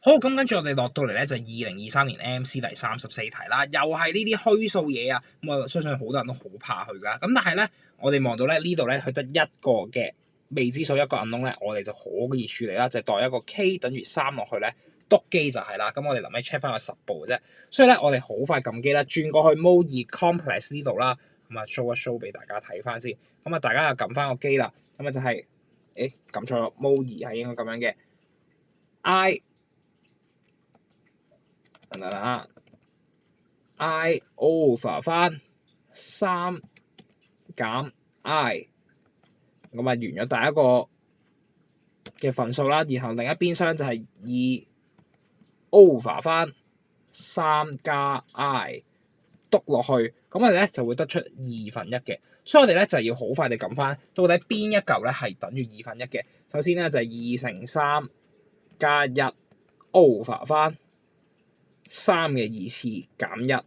好，咁跟住我哋落到嚟咧就係2023年 MC 第34題啦，又係呢啲虛數嘢啊，咁我相信好多人都好怕佢噶。咁但係咧，我哋望到咧呢度咧佢得一個嘅未知數，一個 unknown 咧，我哋就好易處理啦，就代一個 k 等於3落去咧，篤機就係啦。咁我哋臨尾 check 翻個10步嘅啫，所以咧我哋好快撳機啦，轉過去 mode 2 complex 呢度啦，咁啊 show 一 show 俾大家睇翻先。咁啊大家又撳翻個機啦，咁啊就係撳錯咗 mode 2係應該咁樣嘅 I。I over 翻3減 I， 咁啊完咗第一個嘅份數啦，然後另一邊廂就係2 over 翻3加 I 篤落去，咁我哋咧就會得出1/2嘅，所以我哋咧就要好快地撳翻，到底邊一嚿咧係等於1/2嘅。首先咧就係2乘3加1 over 翻3嘅2次減1，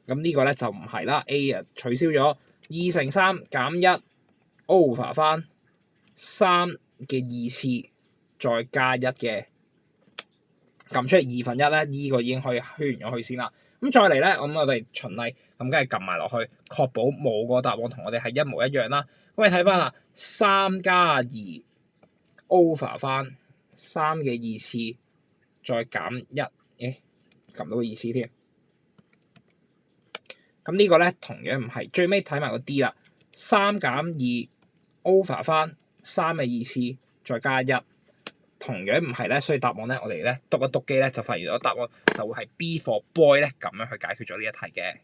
咁呢個咧就唔係啦 ，A 啊取消咗2乘3減1 over 翻3嘅2次再加1嘅，撳出嚟1/2咧，呢個已經可以圈咗佢先啦。咁再嚟咧，咁我哋循例咁梗係撳埋落去，確保冇個答案同我哋係一模一樣啦。咁你睇翻啦，3加2 over 翻3嘅2次再減1，撳到個2次添。咁呢個咧同樣唔係，最尾睇埋個 D 啦，3減2 over 翻3嘅2次再加1，同樣唔係咧，所以答案咧我哋咧篤一篤機咧就發現咗答案就會係 B for boy 咧，咁樣去解決咗呢一題嘅。